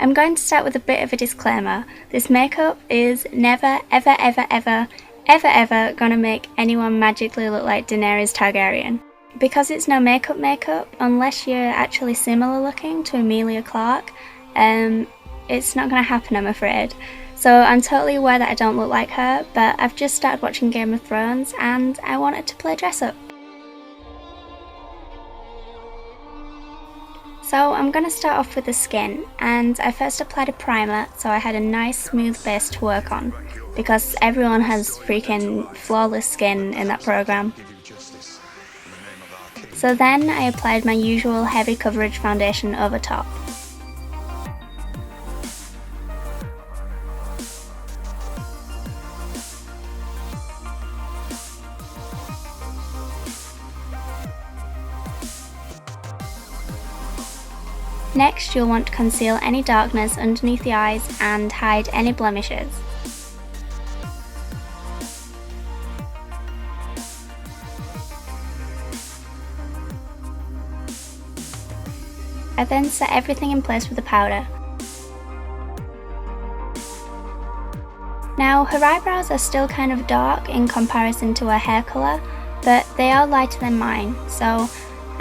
I'm going to start with a bit of a disclaimer. This makeup is never, ever, ever, ever, ever, ever gonna make anyone magically look like Daenerys Targaryen. Because it's no makeup, unless you're actually similar looking to Emilia Clarke, it's not gonna happen, I'm afraid. So I'm totally aware that I don't look like her, but I've just started watching Game of Thrones and I wanted to play dress up. So I'm going to start off with the skin, and I first applied a primer so I had a nice smooth base to work on, because everyone has freaking flawless skin in that program. So then I applied my usual heavy coverage foundation over top. Next, you'll want to conceal any darkness underneath the eyes and hide any blemishes. I then set everything in place with the powder. Now, her eyebrows are still kind of dark in comparison to her hair colour, but they are lighter than mine, so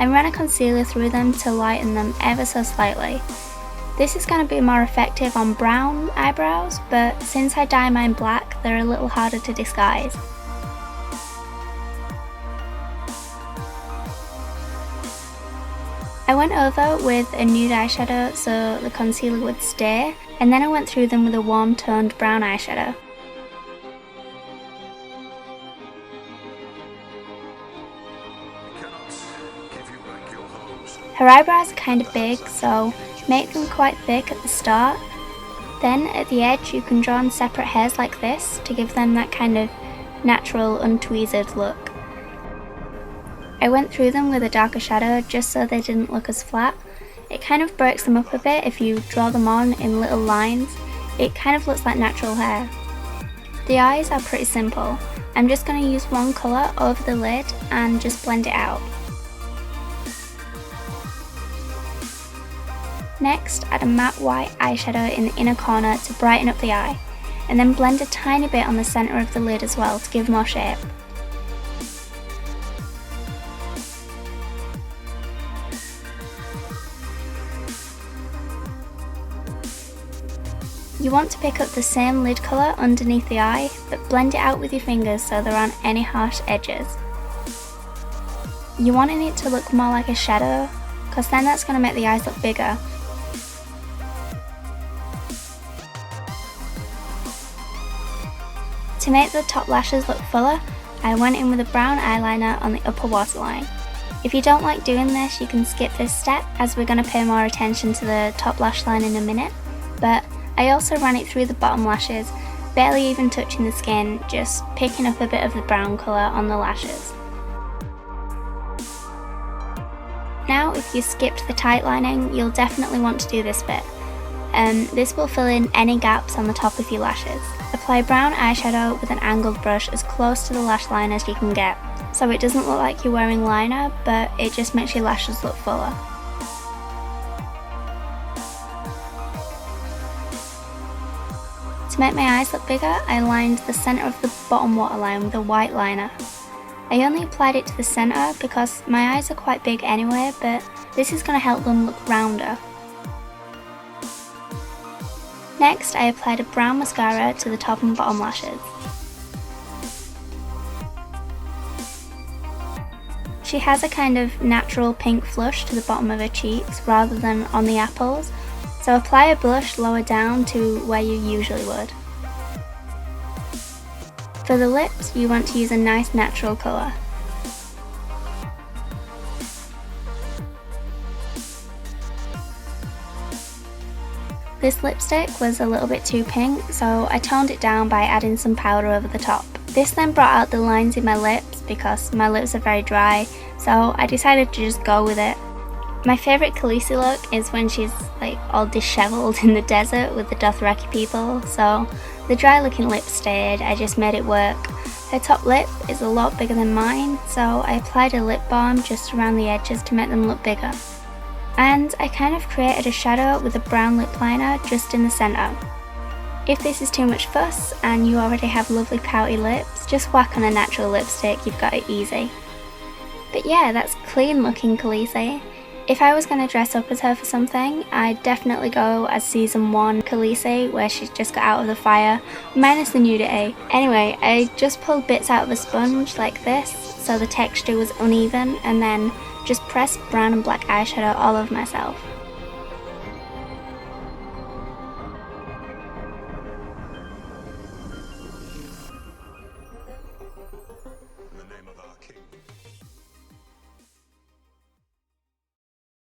I ran a concealer through them to lighten them ever so slightly. This is going to be more effective on brown eyebrows, but since I dye mine black, they're a little harder to disguise. I went over with a nude eyeshadow so the concealer would stay, and then I went through them with a warm toned brown eyeshadow. Her eyebrows are kind of big, so make them quite thick at the start. Then at the edge you can draw on separate hairs like this to give them that kind of natural untweezed look. I went through them with a darker shadow just so they didn't look as flat. It kind of breaks them up a bit if you draw them on in little lines. It kind of looks like natural hair. The eyes are pretty simple. I'm just going to use one colour over the lid and just blend it out. Next, add a matte white eyeshadow in the inner corner to brighten up the eye, and then blend a tiny bit on the centre of the lid as well to give more shape. You want to pick up the same lid colour underneath the eye, but blend it out with your fingers so there aren't any harsh edges. You want it to look more like a shadow, because then that's going to make the eyes look bigger. To make the top lashes look fuller, I went in with a brown eyeliner on the upper waterline. If you don't like doing this, you can skip this step as we're going to pay more attention to the top lash line in a minute, but I also ran it through the bottom lashes, barely even touching the skin, just picking up a bit of the brown colour on the lashes. Now if you skipped the tight lining, you'll definitely want to do this bit. This will fill in any gaps on the top of your lashes. Apply brown eyeshadow with an angled brush as close to the lash line as you can get, so it doesn't look like you're wearing liner, but it just makes your lashes look fuller. To make my eyes look bigger, I lined the centre of the bottom waterline with a white liner. I only applied it to the centre because my eyes are quite big anyway, but this is going to help them look rounder. Next, I applied a brown mascara to the top and bottom lashes. She has a kind of natural pink flush to the bottom of her cheeks rather than on the apples, so apply a blush lower down to where you usually would. For the lips, you want to use a nice natural colour. This lipstick was a little bit too pink, so I toned it down by adding some powder over the top. This then brought out the lines in my lips because my lips are very dry, so I decided to just go with it. My favourite Khaleesi look is when she's like all dishevelled in the desert with the Dothraki people, so the dry looking lips stayed, I just made it work. Her top lip is a lot bigger than mine, so I applied a lip balm just around the edges to make them look bigger. And I kind of created a shadow with a brown lip liner just in the centre. If this is too much fuss and you already have lovely pouty lips, just whack on a natural lipstick, you've got it easy. But yeah, that's clean looking Khaleesi. If I was going to dress up as her for something, I'd definitely go as season 1 Khaleesi, where she just got out of the fire, minus the nudity. Anyway, I just pulled bits out of a sponge like this, so the texture was uneven, and then just pressed brown and black eyeshadow all over myself.